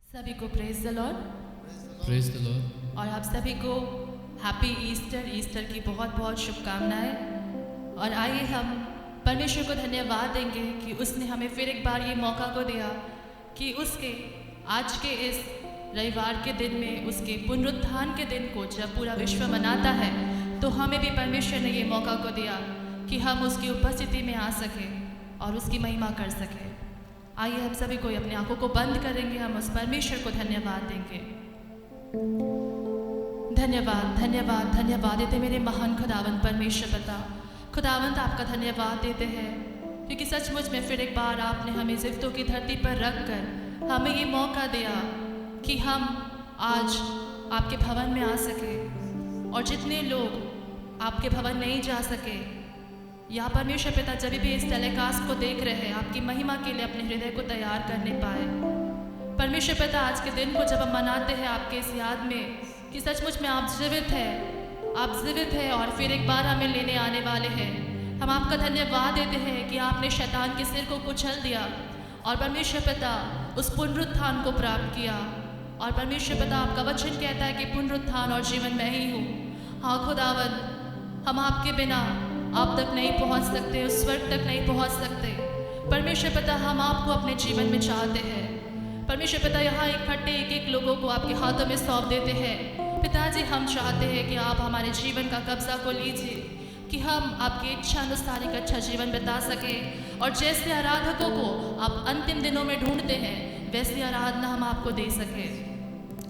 सभी को praise the Lord. Praise the Lord. और आप सभी को हैप्पी ईस्टर की बहुत बहुत शुभकामनाएं। और आइए हम परमेश्वर को धन्यवाद देंगे कि उसने हमें फिर एक बार ये मौका को दिया कि उसके आज के इस रविवार के दिन में, उसके पुनरुत्थान के दिन को जब पूरा विश्व मनाता है, तो हमें भी परमेश्वर ने ये मौका को दिया कि हम उसकी उपस्थिति में आ सकें और उसकी महिमा कर सकें। आइए हम सभी को अपनी आंखों को बंद करेंगे, हम उस परमेश्वर को धन्यवाद देंगे। धन्यवाद धन्यवाद धन्यवाद देते मेरे महान खुदावंत परमेश्वर पिता। खुदावंत आपका धन्यवाद देते हैं क्योंकि सचमुच में फिर एक बार आपने हमें ज़िफ्तों की धरती पर रख कर हमें ये मौका दिया कि हम आज आपके भवन में आ सके। और जितने लोग आपके भवन नहीं जा सके या परमेश्वर पिता जब भी इस टेलीकास्ट को देख रहे हैं, आपकी महिमा के लिए अपने हृदय को तैयार करने पाए। परमेश्वर पिता आज के दिन को जब हम मनाते हैं आपके इस याद में कि सचमुच में आप जीवित हैं और फिर एक बार हमें लेने आने वाले हैं, हम आपका धन्यवाद देते हैं कि आपने शैतान के सिर को कुचल दिया और परमेश्वर पिता उस पुनरुत्थान को प्राप्त किया। और परमेश्वर पिता आपका वचन कहता है कि पुनरुत्थान और जीवन मैं ही हूँ। हाँ खुदावन, हम आपके बिना आप तक नहीं पहुँच सकते, उस स्वर्ग तक नहीं पहुँच सकते। परमेश्वर पिता हम आपको अपने जीवन में चाहते हैं। परमेश्वर पिता यहाँ इकट्ठे एक लोगों को आपके हाथों में सौंप देते हैं। पिताजी हम चाहते हैं कि आप हमारे जीवन का कब्जा को लीजिए, कि हम आपकी इच्छा अनुसार एक अच्छा जीवन बिता सकें और जैसे आराधकों को आप अंतिम दिनों में ढूंढते हैं वैसी आराधना हम आपको दे सकें।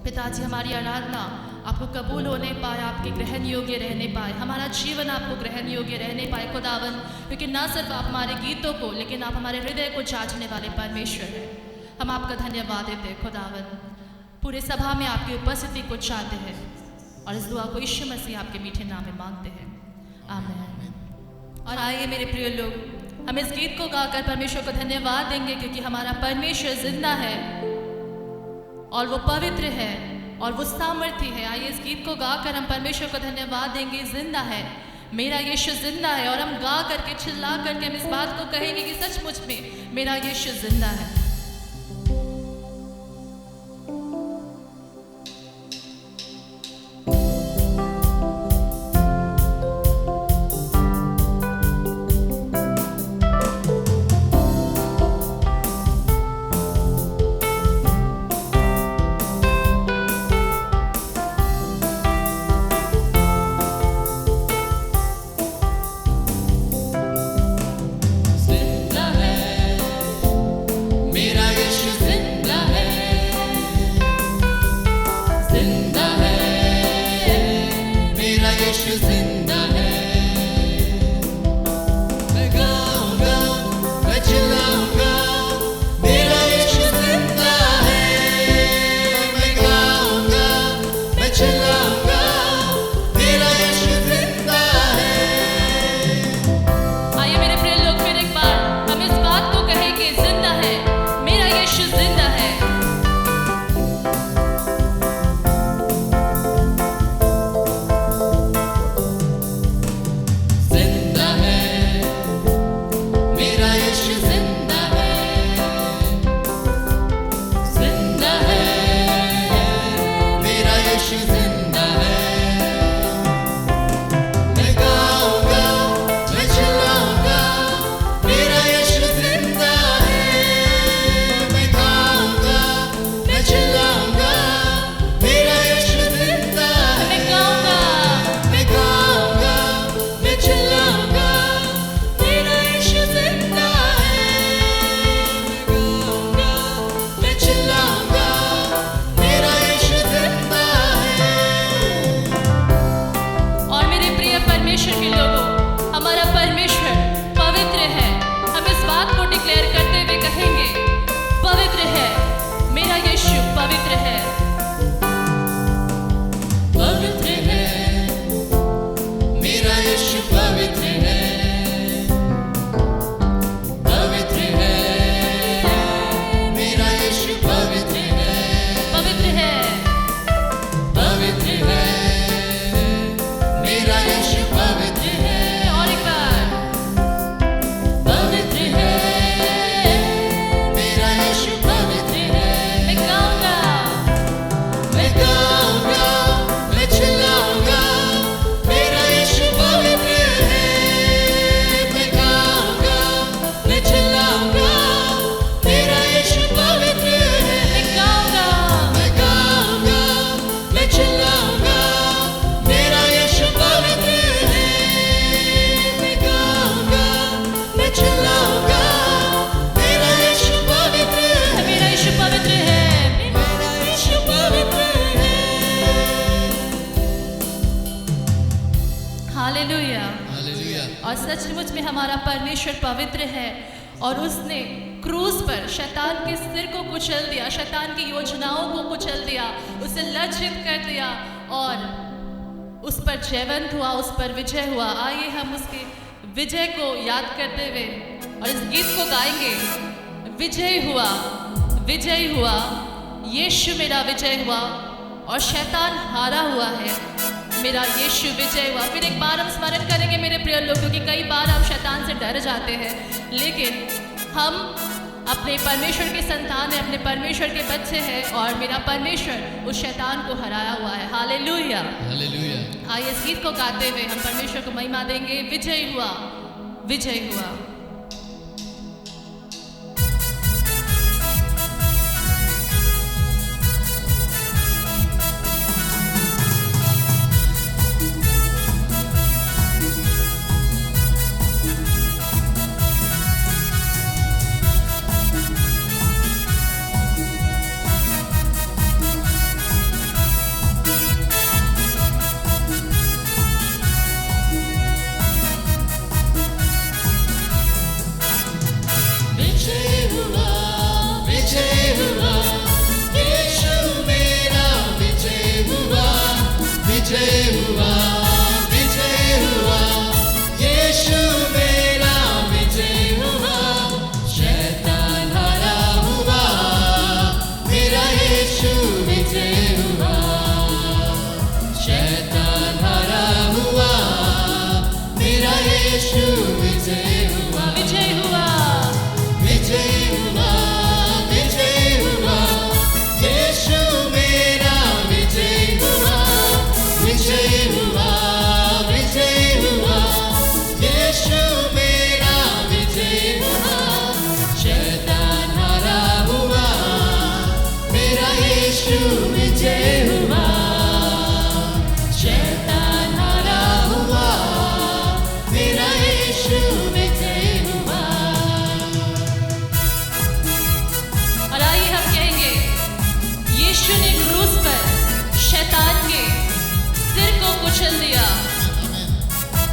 पिताजी हमारी आराधना आपको कबूल होने पाए, आपके ग्रहण योग्य रहने पाए, हमारा जीवन आपको ग्रहण योग्य रहने पाए खुदावन, क्योंकि न सिर्फ आप हमारे गीतों को लेकिन आप हमारे हृदय को जांचने वाले परमेश्वर हैं। हम आपका धन्यवाद देते हैं खुदावन। पूरे सभा में आपकी उपस्थिति को चाहते हैं और इस दुआ को यीशु मसीह आपके मीठे नाम में मांगते हैं, आमीन। और आइए मेरे प्रिय लोग, हम इस गीत को गाकर परमेश्वर को धन्यवाद देंगे क्योंकि हमारा परमेश्वर जिंदा है और वो पवित्र है और वो सामर्थी है। आइए इस गीत को गाकर हम परमेश्वर को धन्यवाद देंगे। जिंदा है मेरा यीशु, जिंदा है। और हम गा करके चिल्ला करके हम इस बात को कहेंगे कि सचमुच में मेरा यीशु जिंदा है। मेरा हालेलुया। Hallelujah. और सचमुच में हमारा परमेश्वर पवित्र है और उसने क्रूस पर शैतान के सिर को कुचल दिया, शैतान की योजनाओं को कुचल दिया, उसे लज्जित कर दिया और उस पर जयवंत हुआ, उस पर विजय हुआ। आइए हम उसके विजय को याद करते हुए और इस गीत को गाएंगे। विजय हुआ, विजय हुआ, यीशु मेरा विजय हुआ और शैतान हारा हुआ है, मेरा यीशु विजय हुआ। फिर एक बार हम स्मरण करेंगे मेरे प्रिय लोग, क्योंकि कई बार हम शैतान से डर जाते हैं, लेकिन हम अपने परमेश्वर के संतान हैं, अपने परमेश्वर के बच्चे हैं और मेरा परमेश्वर उस शैतान को हराया हुआ है। हालेलुया। Hallelujah. आइए इस गीत को गाते हुए हम परमेश्वर को महिमा देंगे। विजय हुआ, विजय हुआ।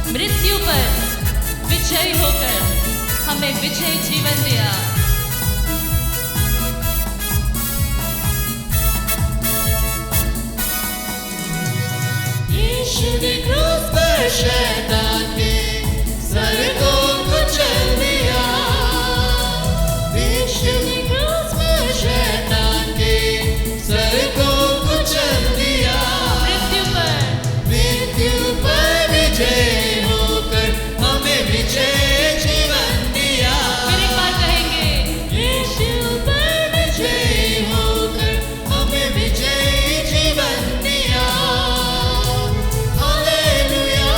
मृत्यु पर विजय होकर हमें विजयी जीवन दिया। यीशु ने क्रूस पर शैतान के सर को कुचल दिया। यीशु ने क्रूस पर शैतान के सर को कुचल दिया। मृत्यु पर विजय होकर हमें विजय जीवन दिया। फिर एक बार कहेंगे, यीशु पर विजय होकर हमें विजय जीवन दिया। हालेलुया,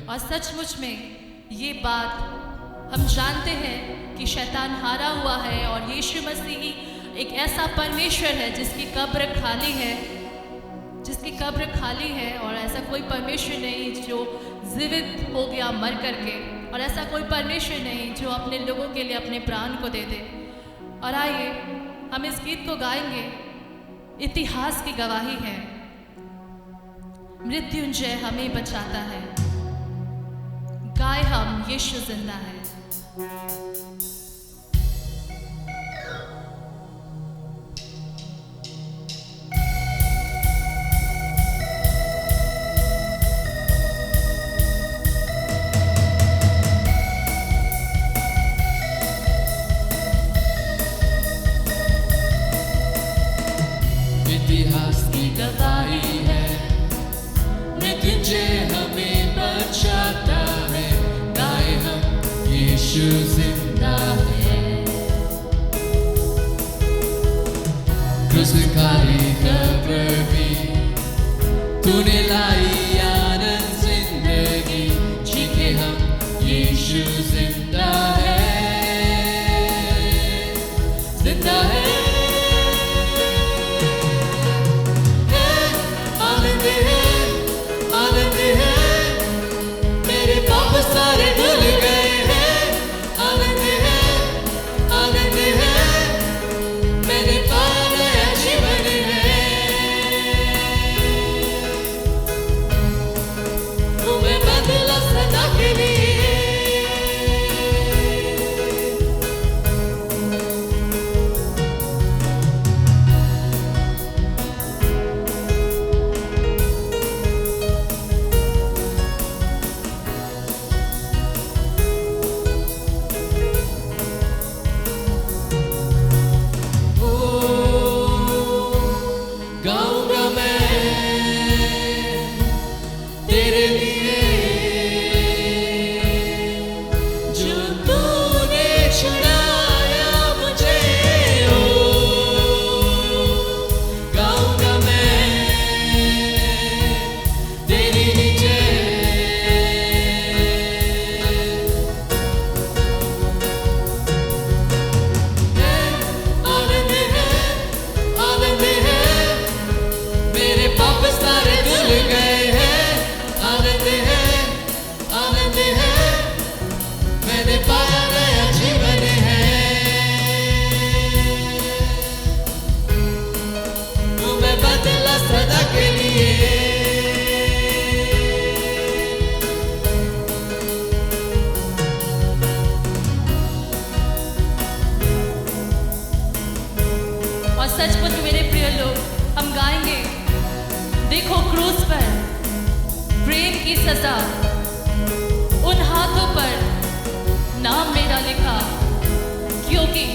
और सचमुच में ये बात हम जानते हैं कि शैतान हारा हुआ है और यीशु मसीह ही एक ऐसा परमेश्वर है जिसकी कब्र खाली है और ऐसा कोई परमेश्वर नहीं जो जीवित हो गया मर करके, और ऐसा कोई परमेश्वर नहीं जो अपने लोगों के लिए अपने प्राण को दे दे। और आइए हम इस गीत को गाएंगे। इतिहास की गवाही है, मृत्युंजय हमें बचाता है, गाए हम यीशु जिंदा है। इतिहास की गवाही है, मृत्युंजय हमें बचाता है, गाए हम यीशु जिंदा है। क्रूसिफाई कब्र भी तूने लाई आनंद जिंदगी, जीके हम यीशु जिंदा है, जिंदा है। सारे धुल गए हैं, आनंद है, आनंद है, मैंने पाया नया जीवन है। तुम्हें बदला सदा के लिए, सचमुच मेरे प्रिय लोग हम गाएंगे। देखो क्रूस पर प्रेम की सजा, उन हाथों पर नाम मेरा लिखा, क्योंकि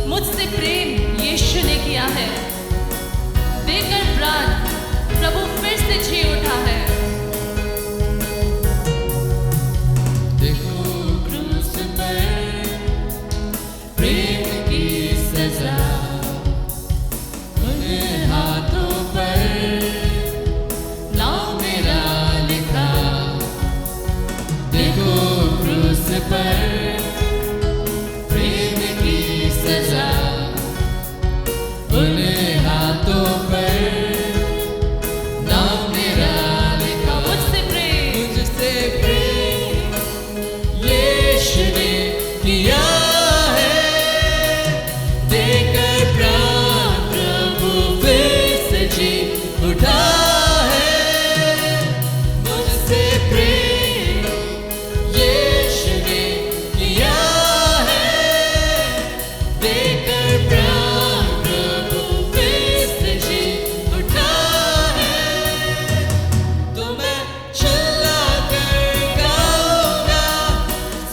मुझसे प्रेम यीशु ने किया है, देकर प्राण प्रभु फिर से जी उठा है। देखो क्रूस पर प्रेम की सजा, हाथों पर नाम मेरा लिखा, देखो क्रूस पर प्रेम की सजा, उन हाथों पर नाम मेरा लिखा। मुझसे प्रेम यीशु ने किया है, देकर प्राण प्रभु फिर से जी उठा है। मुझसे प्रेम यीशु ने किया है, देकर प्राण प्रभु फिर से जी उठा है। तो मैं चिल्ला कर गाऊंगा,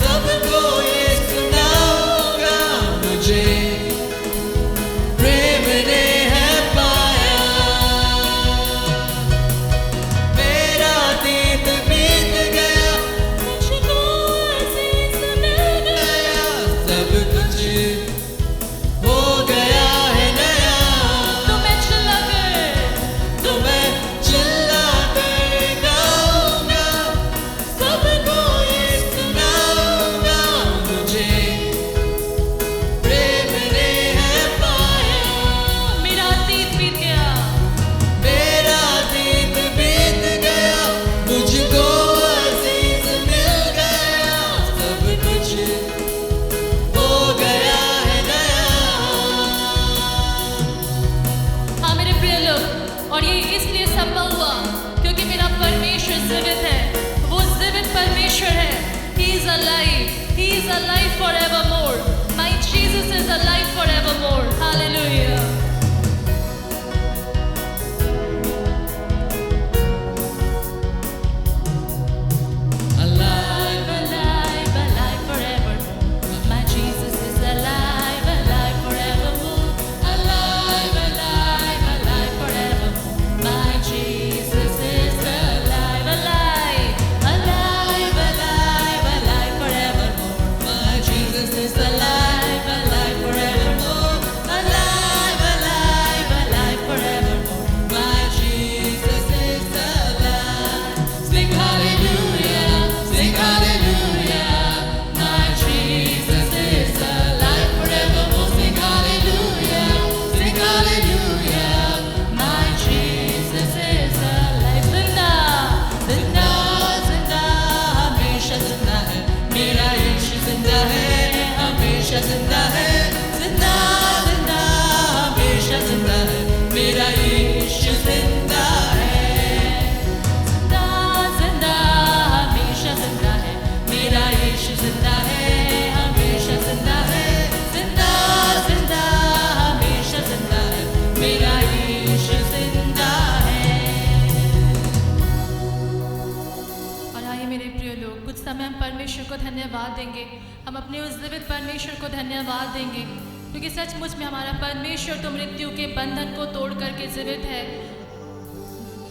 सबको ये सुनाऊंगा, मुझे प्रेम ने है पाया, और ये इसलिए संभव हुआ क्योंकि मेरा परमेश्वर जीवित है, वो जीवित परमेश्वर है। He is alive. He is alive forevermore. My Jesus is alive forevermore. Hallelujah. Alive, alive, alive forevermore. My Jesus is alive, alive forevermore. Alive, alive, alive forevermore. My Jesus is alive, alive, alive, alive, alive forevermore. My Jesus is alive, alive forevermore. Alive, alive, alive forevermore. My Jesus is alive. Sing hallelujah, sing hallelujah. My Jesus is alive forevermore. Sing hallelujah, sing hallelujah. My Jesus is alive. जिंदा, जिंदा, जिंदा, हमेशा जिंदा है। मेरा यीशु जिंदा है, हमेशा जिंदा है। जिंदा, जिंदा, हमेशा जिंदा है। मेरा यीशु जिंदा है। जिंदा, जिंदा, हमेशा जिंदा है। मेरा यीशु जिंदा है, हमेशा जिंदा है। जिंदा, जिंदा, हमेशा जिंदा है। मेरा यीशु जिंदा है। और आइए मेरे प्रिय लोग, कुछ समय हम परमेश्वर को धन्यवाद देंगे। हम अपने उस जीवित परमेश्वर को धन्यवाद देंगे क्योंकि सचमुच में हमारा परमेश्वर तो मृत्यु के बंधन को तोड़ करके जीवित है।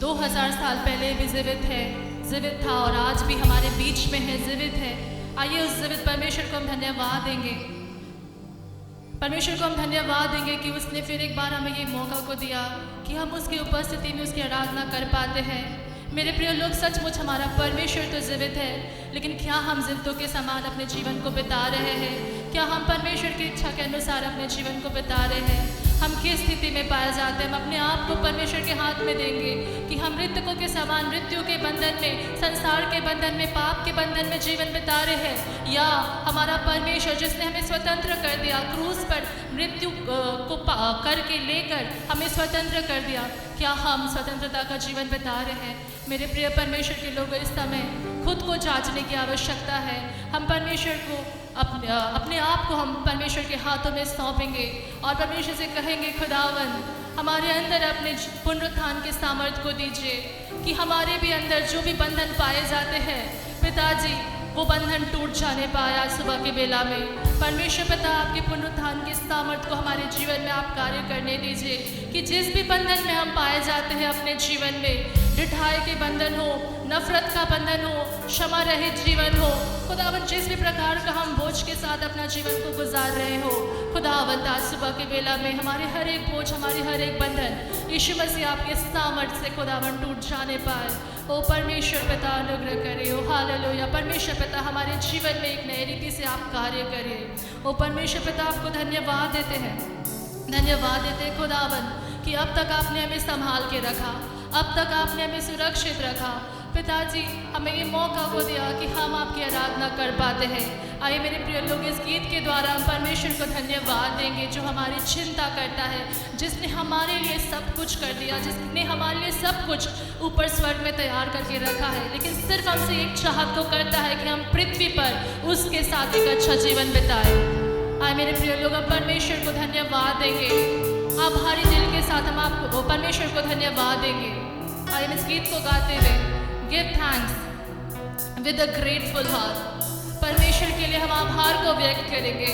2000 साल पहले भी जीवित है, जीवित था और आज भी हमारे बीच में है, जीवित है। आइए उस जीवित परमेश्वर को हम धन्यवाद देंगे। परमेश्वर को हम धन्यवाद देंगे कि उसने फिर एक बार हमें ये मौका को दिया कि हम उसकी उपस्थिति में उसकी आराधना कर पाते हैं। मेरे प्रिय लोग, सचमुच हमारा परमेश्वर तो जीवित है, लेकिन क्या हम जीवितों के समान अपने जीवन को बिता रहे हैं? क्या हम परमेश्वर की इच्छा के अनुसार अपने जीवन को बिता रहे हैं? हम किस स्थिति में पाए जाते हैं? हम अपने आप को परमेश्वर के हाथ में देंगे कि हम मृतकों के समान मृत्यु के बंधन में, संसार के बंधन में, पाप के बंधन में जीवन बिता रहे हैं, या हमारा परमेश्वर जिसने हमें स्वतंत्र कर दिया, क्रूस पर मृत्यु को करके लेकर हमें स्वतंत्र कर दिया, क्या हम स्वतंत्रता का जीवन बिता रहे हैं? मेरे प्रिय परमेश्वर के लोगों, इस समय खुद को जांचने की आवश्यकता है। हम परमेश्वर को अपने आप को हम परमेश्वर के हाथों में सौंपेंगे और परमेश्वर से कहेंगे, खुदावन हमारे अंदर अपने पुनरुत्थान के सामर्थ्य को दीजिए कि हमारे भी अंदर जो भी बंधन पाए जाते हैं पिताजी, वो बंधन टूट जाने पाए आज सुबह के बेला में। परमेश्वर पिता, आपके पुनरुत्थान के सामर्थ्य को हमारे जीवन में आप कार्य करने दीजिए कि जिस भी बंधन में हम पाए जाते हैं अपने जीवन में, ढिठाई के बंधन हो, नफरत का बंधन हो, क्षमा रहित जीवन हो, खुदावंत जिस भी प्रकार का हम बोझ के साथ अपना जीवन को गुजार रहे हो, खुदावंत आज सुबह के बेला में हमारे हर एक बोझ, हमारे हर एक बंधन यीशु मसीह आपके सामर्थ्य से खुदावंत टूट जाने पाए। ओ परमेश्वर पिता, अनुग्रह करिए। ओ हालेलुया। परमेश्वर पिता, हमारे जीवन में एक नई रीति से आप कार्य करिए। ओ परमेश्वर पिता, आपको धन्यवाद देते हैं, धन्यवाद देते हैं खुदावन कि अब तक आपने हमें संभाल के रखा, अब तक आपने हमें सुरक्षित रखा। पिताजी, हमें ये मौका को दिया कि हम आपकी आराधना कर पाते हैं। आइए मेरे प्रिय लोग, इस गीत के द्वारा हम परमेश्वर को धन्यवाद देंगे जो हमारी चिंता करता है, जिसने हमारे लिए सब कुछ कर दिया, जिसने हमारे लिए सब कुछ ऊपर स्वर्ग में तैयार करके रखा है, लेकिन सिर्फ हमसे एक चाहत तो करता है कि हम पृथ्वी पर उसके साथ एक अच्छा जीवन बिताएं। आइए मेरे प्रिय लोग, हम परमेश्वर को धन्यवाद देंगे। आभारी दिल के साथ हम आपको परमेश्वर को धन्यवाद देंगे। आइए इस गीत को गाते हुए give thanks with a grateful heart. परमेश्वर के लिए हम आभार को व्यक्त करेंगे।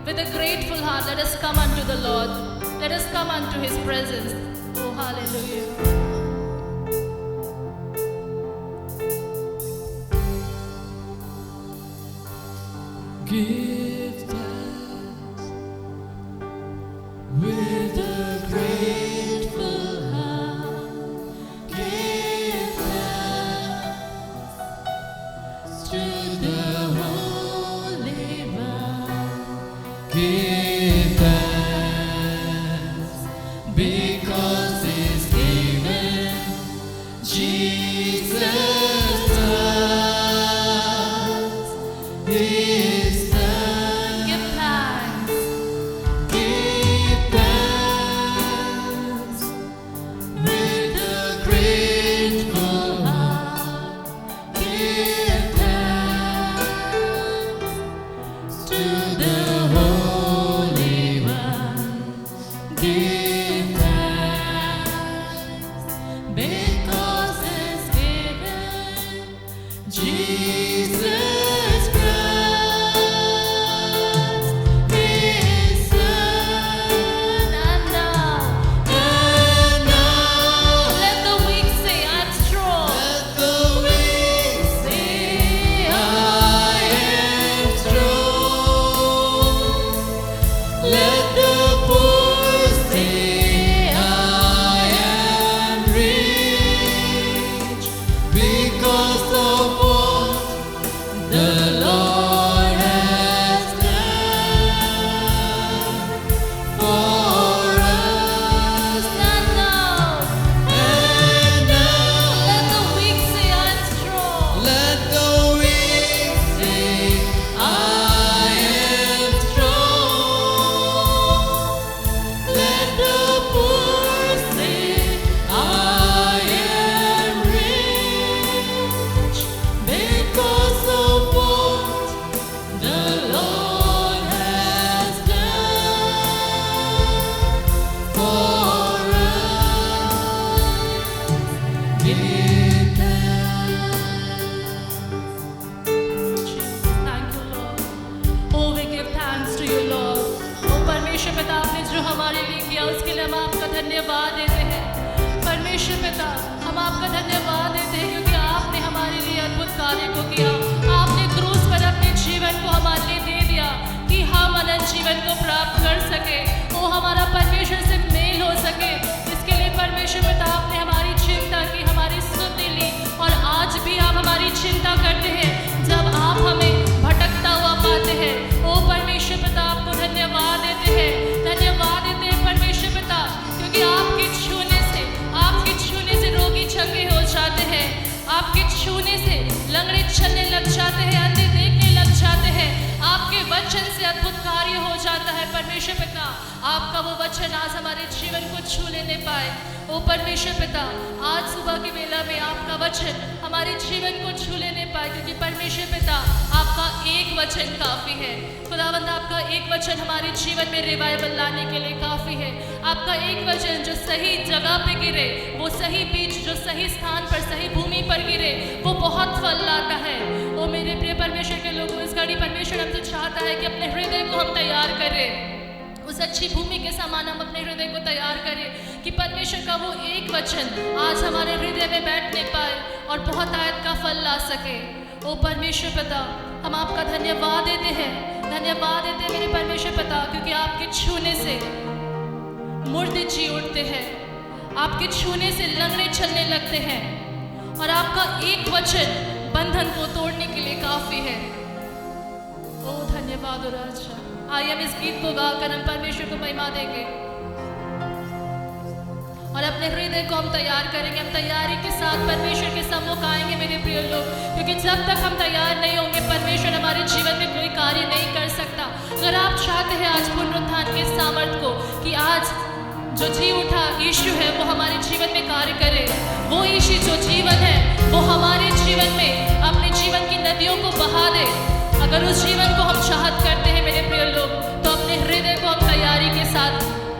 With a grateful heart let us come unto the Lord, let us come unto his presence. Oh hallelujah. Give thanks with a grateful heart. Give thanks to the Holy One. Give thanks because He's given Jesus us His Son. because His given Jesus Christ, His Son. and now And now let the weak say, I'm strong. let the weak say, I am strong. Let the poor say, I am rich, because of what the Lord has done for us. And now And now let the weak say, I'm strong. let the weak say, I am strong. Let the poor say, I am rich, because of what the Lord has done for us. Give Thank you, Lord. Oh, we give thanks to you, Lord. Oh, परमेश्वर पिता, आपने जो हमारे लिए किया उसके लिए हम आपका धन्यवाद देते हैं। परमेश्वर पिता, हम आपका धन्यवाद देते हैं क्योंकि आपने हमारे लिए अद्भुत कार्य को किया। आपने क्रूस पर अपने जीवन को हमारे लिए दे दिया कि हम अनंत जीवन को प्राप्त कर सके। ओ हमारा परमेश्वर से मेल हो सके। इसके लिए परमेश्वर पिता, आपने हमारी चिंता की, हमारी स्तुति ली और आज भी आप हमारी चिंता करते हैं जब आप हमें भटकता हुआ पाते हैं। ओ परमेश्वर पिता, आपको धन्यवाद देते हैं परमेश्वर पिता, क्योंकि आपके छूने से रोगी चंगे हो जाते हैं। आपके छूने से लंगड़े चलने लग जाते हैं, अंधे देखने लग जाते हैं। आपके वचन से अद्भुत कार्य हो जाता है परमेश्वर पिता। आपका वो वचन आज हमारे जीवन को छू लेने पाए। ओ परमेश्वर पिता, आज सुबह की वेला में आपका वचन हमारे जीवन को छू लेने पाए, क्योंकि परमेश्वर पिता आपका एक वचन काफी है। खुदावंद, आपका एक वचन हमारे जीवन में रिवाइवल लाने के लिए काफी है। आपका एक वचन जो सही जगह पे गिरे, वो सही बीज जो सही स्थान पर, सही भूमि पर गिरे, वो बहुत फल लाता है। ओ मेरे प्रिय परमेश्वर के लोगों, इस घड़ी परमेश्वर हमसे चाहता है कि अपने हृदय को हम तैयार करें। उस अच्छी भूमि के समान हम अपने हृदय को तैयार करें कि परमेश्वर का वो एक वचन आज हमारे हृदय में बैठने पाए और बहुत आयत का फल ला सके। ओ परमेश्वर पिता, हम आपका धन्यवाद देते हैं मेरे परमेश्वर पिता, क्योंकि आपके छूने से मुर्दे जी उठते हैं, आपके छूने से लंगड़े चलने लगते हैं और आपका एक वचन बंधन को तोड़ने के लिए काफी है। ओ धन्यवाद हो राजा। आइए हम इस गीत को गाकर हम परमेश्वर को महिमा देंगे और अपने हृदय को हम तैयार करेंगे। हम तैयारी के साथ परमेश्वर के सम्मुख आएंगे मेरे प्रिय लोग, क्योंकि जब तक हम तैयार नहीं होंगे परमेश्वर हमारे जीवन में कोई कार्य नहीं कर सकता। अगर आप चाहते हैं आज पुनरुत्थान के सामर्थ को कि आज जो जी उठा यीशु है वो हमारे जीवन में कार्य करे, वो यीशु जो जीवन है वो हमारे जीवन में अपने जीवन की नदियों को बहा दे, अगर उस जीवन को हम चाहत करते हैं मेरे प्रिय लोग, तो अपने हृदय को हम तैयारी के साथ,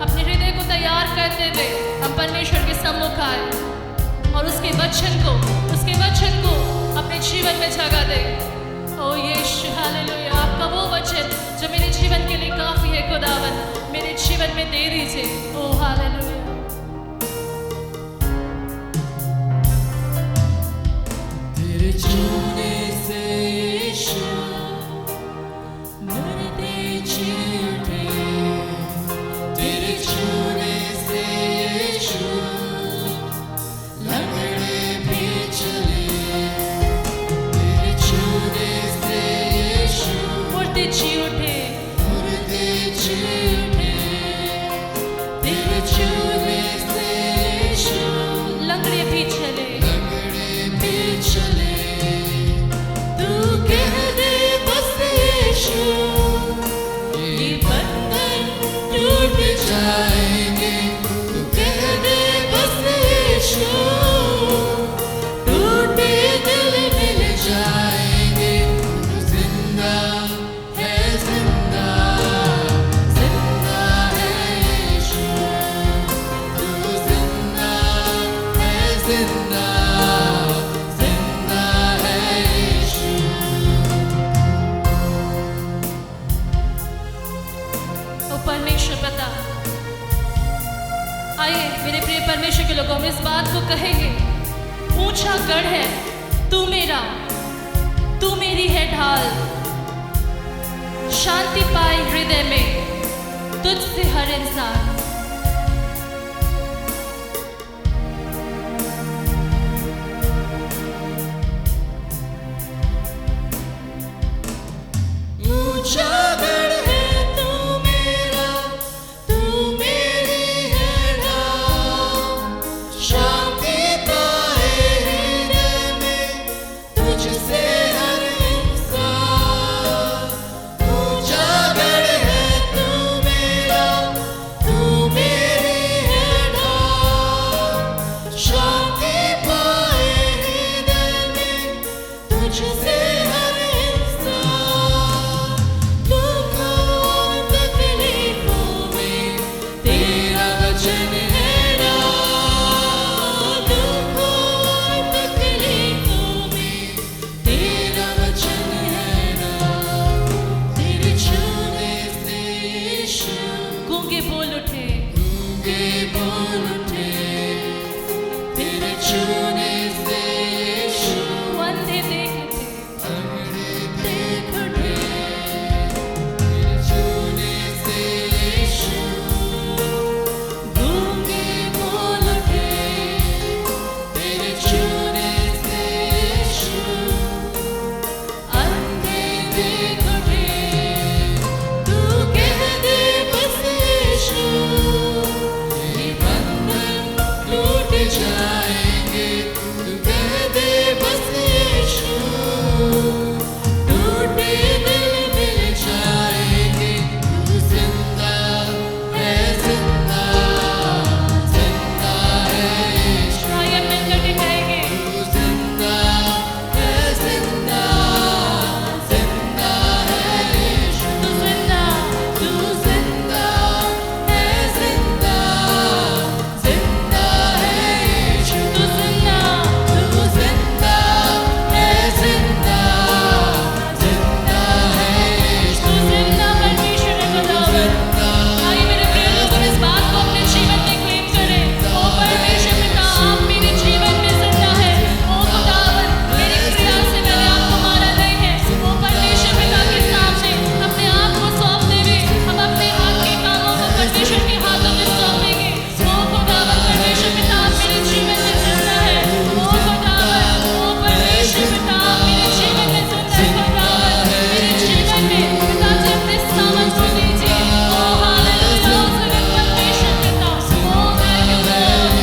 अपने हृदय को तैयार करते हुए हम परमेश्वर के सम्मुख आए और उसके वचन को अपने जीवन में जगह दे। ओ यीशु, हालेलुया। आपका वो वचन जो मेरे जीवन के लिए काफी है खुदावन, मेरे जीवन में दे दीजिए। ओ हालेलुया। तेरे छूने से यीशु मुर्दे जी उठे, तेरे छूने से यीशु लंगड़े भी चले, तेरे छूने से यीशु मुर्दे जी उठे, तेरे छूने से यीशु लंगड़े भी चले, तू कह दे बस यीशु, ये बंधन टूट जाएंगे। तू कह दे बस यीशु, टूटे दिल मिल जाएंगे। तू जिंदा है, जिंदा है यीशु, तू जिंदा है, जिंदा जिंदा है यीशु। ओ परमेश्वर पिता, आइए मेरे प्रिय परमेश्वर के लोगों, हम इस बात को कहेंगे, ऊंचा गढ़ है तू मेरा, तू मेरी है ढाल, शांति पाए हृदय में तुझसे हर इंसान। ऊंचा गढ़ है तू मेरा, तू मेरी है ढाल, शांति पाए हृदय में तुझसे हर इंसान। ऊंचा गढ़ है तू मेरा, तू मेरी है ढाल, शांति पाए हृदय में तुझसे हर इंसान। दुखों और तकलीफों में तेरा वचन है ढाल, दुखों और तकलीफों में तेरा वचन है ढाल। तेरे छूने से यीशु गूंगे बोल उठे, गूंगे बोल उठे, तेरे छूने से यीशु अंधे देख उठे, अंधे देख उठे, तेरे छूने से यीशु गूंगे बोल उठे, तेरे छूने से यीशु अंधे देख उठे। तू कह दे बस यीशु, ये बंधन टूट जाएंगे। तू कह दे बस यीशु, टूटे दिल मिल जाएंगे। तू जिंदा है, जिंदा जिंदा है यीशु। आइए मिलकर के कहेंगे, तू जिंदा है, जिंदा जिंदा है यीशु। तू जिंदा, तू जिंदा है, जिंदा जिंदा है यीशु। तू जिंदा, तू जिंदा है, जिंदा जिंदा है यीशु। तू जिंदा परमेश्वर है खुदावन। आइए मेरे प्रिय लोग, हम इस बात को अपने जीवन में क्लेम करें। ओ परमेश्वर पिता, आप मेरे जीवन में जिंदा है। ओ खुदावन, मेरी क्रिया से मैंने आपको मारा नहीं है। ओ परमेश्वर पिता के सामने अपने आप को सौंपते हुए हम अपने हाथ के कामों को परमेश्वर के हाथों में सौंपेंगे। ओ खुदावन परमेश्वर पिता, आप मेरे जीवन में जिंदा है। ओ खुदावन, ओ परमेश्वर पिता, आप मेरे जीवन में जिंदा है। खुदावन, मेरे जीवन में पिताजी अपने सामर्थ को दीजिए। ओ हालेलुया, ओ सभी परमेश्वर पिता, ओ थैंक यू लॉर्ड।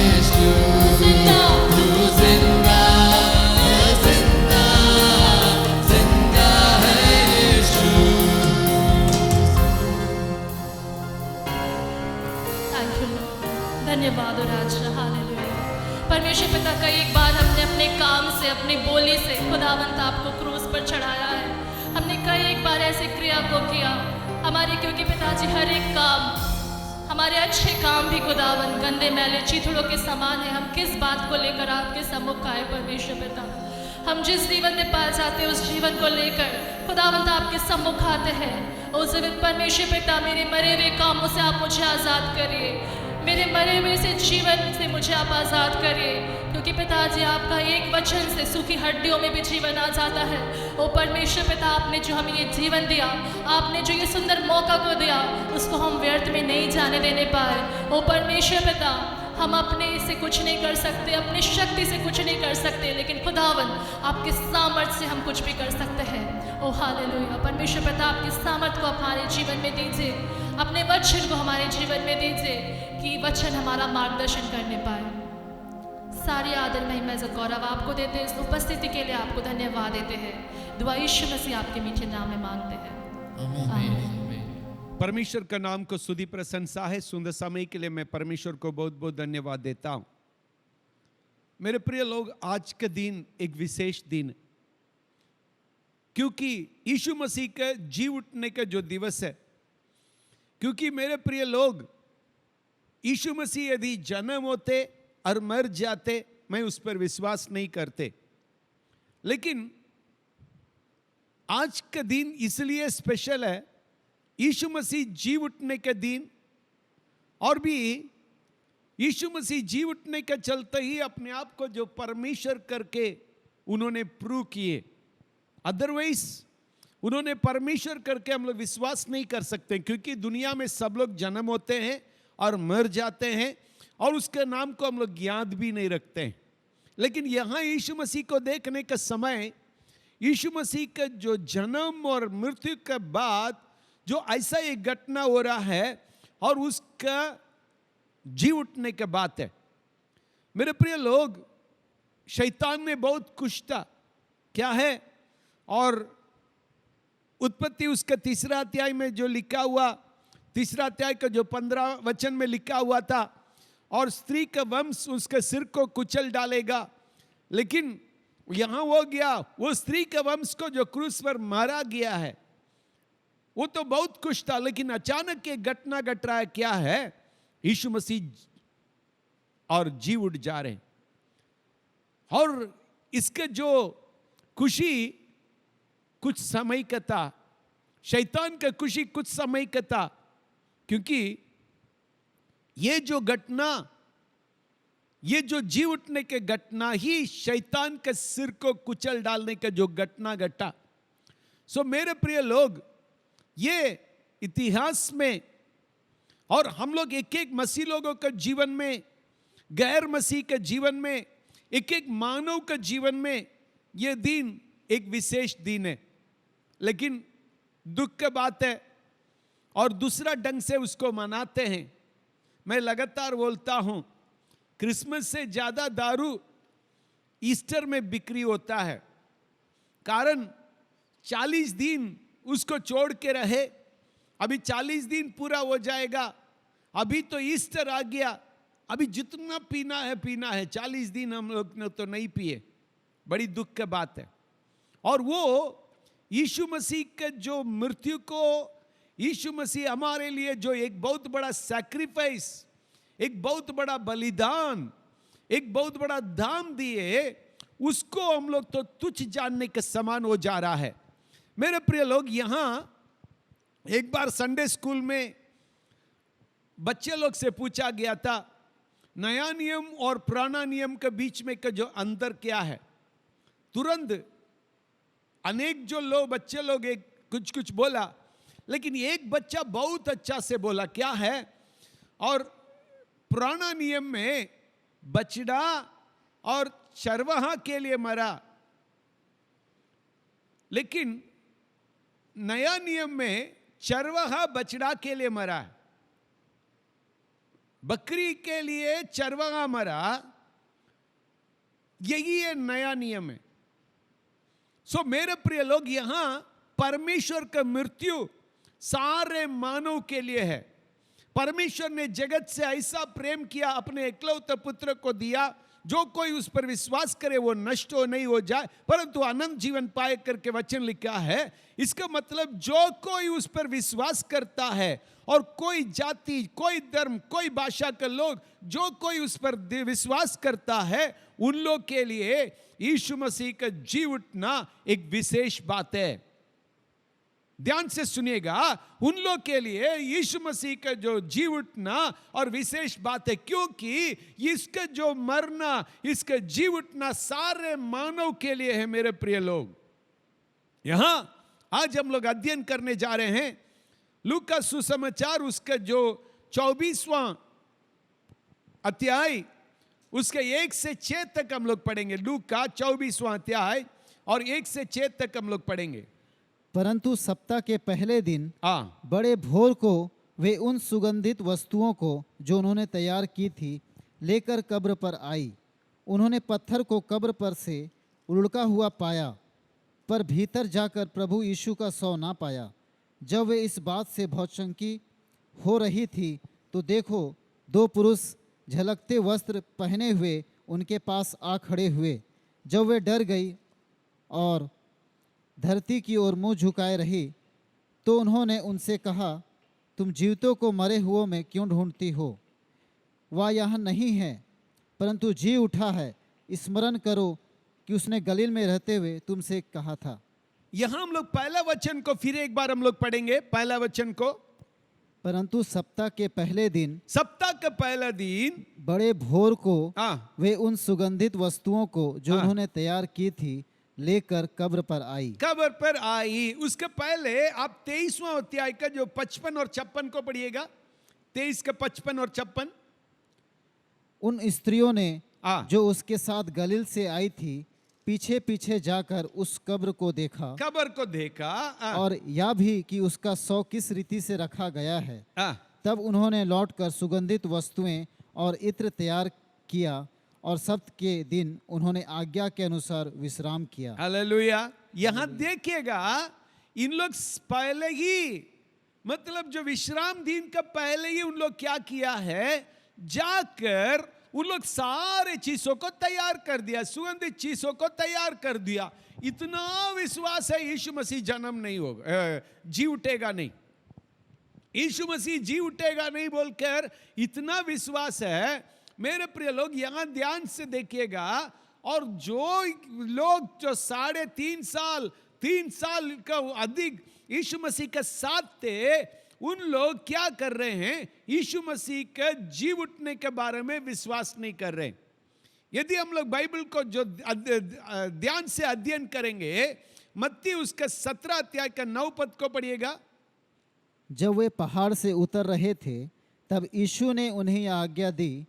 जिंदा, तू जिंदा है, जिंदा जिंदा है यीशु। Thank you Lord. धन्यवाद हो राजा, हालेलुया। परमेश्वर पिता, कई एक बार हमने अपने काम से, अपनी बोली से खुदावंत आपको क्रूस पर चढ़ाया है। हमने कई एक बार ऐसी क्रिया को किया हमारे, क्योंकि पिताजी हर एक काम, हमारे अच्छे काम भी खुदावन गंदे मैले चीथड़ों के समान है। हम किस बात को लेकर आपके सम्मुख आए परमेश्वर पिता? हम जिस जीवन में पाए जाते हैं उस जीवन को लेकर खुदावंत आपके सम्मुख आते हैं। ओ जीवित परमेश्वर पिता, मेरे मरे हुए कामों से आप मुझे आज़ाद करिए, मेरे मरे हुए से जीवन से मुझे आप आज़ाद करिए, क्योंकि पिताजी आपका एक वचन से सूखी हड्डियों में भी जीवन आ जाता है। ओ परमेश्वर पिता, आपने जो हमें ये जीवन दिया, आपने जो ये सुंदर मौका को दिया, उसको हम व्यर्थ में नहीं जाने देने पाए। ओ परमेश्वर पिता, हम अपने से कुछ नहीं कर सकते, अपनी शक्ति से कुछ नहीं कर सकते, लेकिन खुदावन आपके सामर्थ्य से हम कुछ भी कर सकते हैं। ओ हालेलुया। परमेश्वर पिता, आपके सामर्थ्य को हमारे जीवन में दीजिए, अपने वचन को हमारे जीवन में दीजिए, कि वचन हमारा मार्गदर्शन करने पाए। सारी आदर महिमा इज्जत गौरव आपको देते हैं। इस उपस्थिति के लिए आपको धन्यवाद देते हैं। दुआ यीशु मसीह आपके मीठे नाम में मांगते हैं, आमीन। परमेश्वर का नाम को स्तुति प्रशंसा है। सुंदर समय के लिए मैं परमेश्वर को बहुत बहुत धन्यवाद देता हूँ। मेरे प्रिय लोग, आज का दिन एक विशेष दिन, क्योंकि यीशु मसीह के जी उठने का जो दिवस है। क्योंकि मेरे प्रिय लोग, यीशु मसीह यदि जन्म होते और मर जाते मैं उस पर विश्वास नहीं करते। लेकिन आज का दिन इसलिए स्पेशल है, यीशु मसीह जी उठने का दिन, और भी यीशु मसीह जी उठने का चलते ही अपने आप को जो परमेश्वर करके उन्होंने प्रूव किए। अदरवाइज उन्होंने परमेश्वर करके हम लोग विश्वास नहीं कर सकते, क्योंकि दुनिया में सब लोग जन्म होते हैं और मर जाते हैं और उसके नाम को हम लोग याद भी नहीं रखते हैं। लेकिन यहाँ यीशु मसीह को देखने का समय, यीशु मसीह का जो जन्म और मृत्यु के बाद जो ऐसा एक घटना हो रहा है और उसका जी उठने के बात है। मेरे प्रिय लोग, शैतान ने बहुत कुछ था, क्या है, और उत्पत्ति उसका 3 अध्याय में जो लिखा हुआ, 3 अध्याय का जो 15 वचन में लिखा हुआ था, और स्त्री का वंश उसके सिर को कुचल डालेगा। लेकिन यहां हो गया, वो स्त्री के वंश को जो क्रूस पर मारा गया है, वो तो बहुत कुछ था, लेकिन अचानक एक घटना घट रहा है। क्या है? यीशु मसीह और जी उठ जा रहे हैं। और इसके जो खुशी कुछ समय का था, शैतान का खुशी कुछ समय का था, क्योंकि ये जो घटना, ये जो जी उठने के घटना ही शैतान के सिर को कुचल डालने का जो घटना घटा। सो मेरे प्रिय लोग, ये इतिहास में, और हम लोग एक एक मसीह लोगों के जीवन में, गैर मसीह के जीवन में, एक एक मानव के जीवन में ये दिन एक विशेष दिन है। लेकिन दुख की बात है, और दूसरा ढंग से उसको मनाते हैं। मैं लगातार बोलता हूं, क्रिसमस से ज्यादा दारू ईस्टर में बिक्री होता है। कारण 40 दिन उसको छोड़ के रहे, अभी 40 दिन पूरा हो जाएगा, अभी तो ईस्टर आ गया, अभी जितना पीना है, 40 दिन हम लोग ने तो नहीं पिए। बड़ी दुख की बात है। और वो यीशु मसीह के जो मृत्यु को, यीशु मसीह हमारे लिए जो एक बहुत बड़ा सैक्रिफाइस, एक बहुत बड़ा बलिदान, एक बहुत बड़ा दान दिए, उसको हम लोग तो तुच्छ जानने के समान हो जा रहा है। मेरे प्रिय लोग, यहां एक बार संडे स्कूल में बच्चे लोग से पूछा गया था, नया नियम और पुराना नियम के बीच में का जो अंतर क्या है। तुरंत अनेक जो लोग, बच्चे लोग एक कुछ बोला, लेकिन एक बच्चा बहुत अच्छा से बोला, क्या है, और पुराना नियम में बछड़ा और चरवाहा के लिए मरा, लेकिन नया नियम में चरवाहा बछड़ा के लिए मरा है। बकरी के लिए चरवाहा मरा, यही है नया नियम है। सो मेरे प्रिय लोग, यहां परमेश्वर का मृत्यु सारे मानव के लिए है। परमेश्वर ने जगत से ऐसा प्रेम किया, अपने एकलौते पुत्र को दिया, जो कोई उस पर विश्वास करे वो नष्ट हो नहीं हो जाए, परंतु अनंत जीवन पाए करके वचन लिखा है। इसका मतलब जो कोई उस पर विश्वास करता है, और कोई जाति, कोई धर्म, कोई भाषा के लोग, जो कोई उस पर विश्वास करता है, उन लोग के लिए यीशु मसीह का जी उठना एक विशेष बात है। ध्यान से सुनिएगा, उन लोग के लिए यीशु मसीह का जो जी उठना और विशेष बात है, क्योंकि इसका जो मरना, इसका जी उठना सारे मानव के लिए है। मेरे प्रिय लोग, यहां आज हम लोग अध्ययन करने जा रहे हैं लूका सुसमाचार, उसका जो 24वां अध्याय, उसके 1 से 6 तक हम लोग पढ़ेंगे। लूका 24वां अध्याय और 1 से 6 तक हम लोग पढ़ेंगे। परंतु सप्ताह के पहले दिन बड़े भोर को वे उन सुगंधित वस्तुओं को जो उन्होंने तैयार की थी लेकर कब्र पर आई। उन्होंने पत्थर को कब्र पर से उलड़का हुआ पाया, पर भीतर जाकर प्रभु यीशु का शव ना पाया। जब वे इस बात से बहुत शंकी हो रही थी, तो देखो 2 पुरुष झलकते वस्त्र पहने हुए उनके पास आ खड़े हुए। जब वे डर गई और धरती की ओर मुंह झुकाए रही, तो उन्होंने उनसे कहा, तुम जीवितों को मरे हुओं में क्यों ढूंढती हो? वह यहाँ नहीं है, परंतु जी उठा है। स्मरण करो कि उसने गलील में रहते हुए तुमसे कहा था। यहां हम लोग पहला वचन को फिर एक बार हम लोग पढ़ेंगे। पहला वचन को, परंतु सप्ताह के पहले दिन, सप्ताह का पहला दिन, बड़े भोर को वे उन सुगंधित वस्तुओं को जो उन्होंने तैयार की थी लेकर कब्र पर आई। कब्र पर आई। उसके पहले आप 23वां अध्याय का जो 55 और 56 को पढ़िएगा। 23 का 55 और 56। उन स्त्रियों ने जो उसके साथ गलील से आई थी पीछे पीछे जाकर उस कब्र को देखा, कब्र को देखा, और यह भी कि उसका शव किस रीति से रखा गया है। तब उन्होंने लौटकर सुगंधित वस्तुएं और इत्र तैयार किया और सप्त के दिन उन्होंने आज्ञा के अनुसार विश्राम किया। हालेलुया। यहां देखिएगा, इन लोग पहले ही, मतलब जो विश्राम दिन का पहले ही उन लोग क्या किया है, जाकर उन लोग सारे चीजों को तैयार कर दिया, सुगंधित चीजों को तैयार कर दिया। इतना विश्वास है यीशु मसीह जन्म नहीं होगा, जी उठेगा नहीं, यीशु मसीह जी उठेगा नहीं बोलकर इतना विश्वास है। मेरे प्रिय लोग यहां ध्यान से देखिएगा, और जो लोग जो 3.5 साल का अधिक यीशु मसीह के साथ थे, उन लोग क्या कर रहे हैं, यीशु मसीह के जी उठने के बारे में विश्वास नहीं कर रहे। यदि हम लोग बाइबल को जो ध्यान से अध्ययन करेंगे, मत्ती उसका 17 अध्याय का 9 पद को पढ़िएगा। जब वे पहाड़ से उतर रहे थे तब यीशु ने उन्हें आज्ञा दी,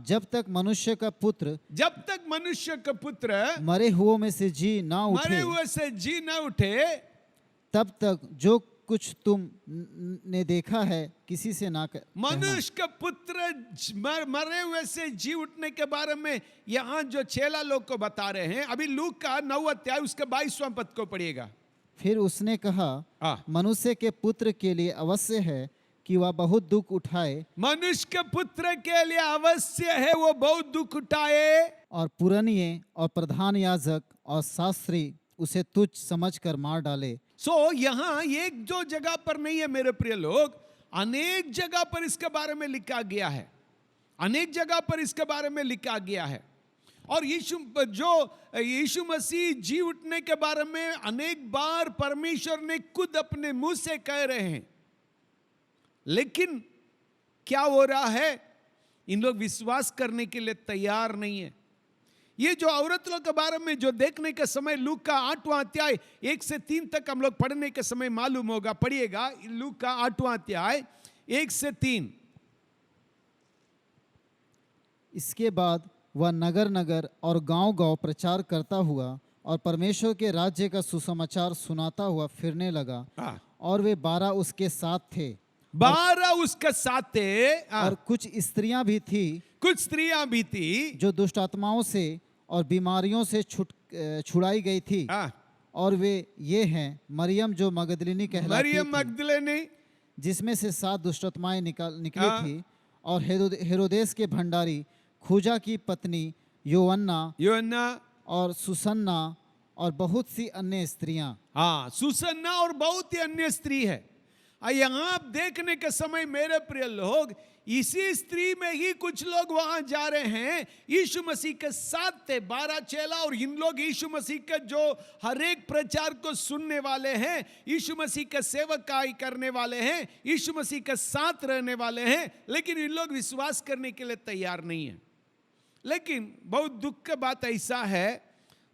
जब तक मनुष्य का पुत्र मरे हुओं में से जी ना उठे, तब तक जो कुछ तुम ने देखा है किसी से ना मनुष्य का पुत्र मरे हुए से जी उठने के बारे में यहाँ जो चेला लोग को बता रहे हैं। अभी लूक का 9 अध्याय उसके 22वां पद को पढ़िएगा। फिर उसने कहा, मनुष्य के पुत्र के लिए अवश्य है कि वह बहुत दुख उठाए, मनुष्य के पुत्र के लिए अवश्य है वो बहुत दुख उठाए, और पुरनिये और प्रधान याजक और शास्त्री उसे तुच्छ समझकर मार डाले। यहाँ एक दो जगह पर नहीं है मेरे प्रिय लोग, अनेक जगह पर इसके बारे में लिखा गया है, अनेक जगह पर इसके बारे में लिखा गया है। और यीशु मसीह जी उठने के बारे में अनेक बार परमेश्वर ने खुद अपने मुंह से कह रहे हैं, लेकिन क्या हो रहा है, इन लोग विश्वास करने के लिए तैयार नहीं है। ये जो औरत लोग के बारे में जो देखने के समय लूक का 8वां अध्याय 1 से 3 तक हम लोग पढ़ने के समय मालूम होगा, पढ़िएगा लूक का 8वां अध्याय 1 से 3। इसके बाद वह नगर नगर और गांव-गांव प्रचार करता हुआ और परमेश्वर के राज्य का सुसमाचार सुनाता हुआ फिरने लगा, और वे 12 उसके साथ थे। 12 उसके साथ थे, और कुछ स्त्रियां भी थी जो दुष्ट आत्माओं से और बीमारियों से छुड़ाई गई थी। और वे ये हैं, मरियम जो मगदलिनी कहलाती थी, जिसमें से 7 दुष्ट आत्माएं निकली थी, और हेरोदेस के भंडारी खूजा की पत्नी योअन्ना और सुसन्ना और बहुत सी अन्य स्त्रियां। सुसन्ना और बहुत ही अन्य स्त्री है। यहाँ आप देखने के समय मेरे प्रिय लोग, इसी स्त्री में ही कुछ लोग वहां जा रहे हैं, यीशु मसीह के साथ थे 12 चेला, और इन लोग यीशु मसीह के जो हर एक प्रचार को सुनने वाले हैं, यीशु मसीह के सेवकाई करने वाले हैं, यीशु मसीह के साथ रहने वाले हैं, लेकिन इन लोग विश्वास करने के लिए तैयार नहीं है। लेकिन बहुत दुख की बात ऐसा है,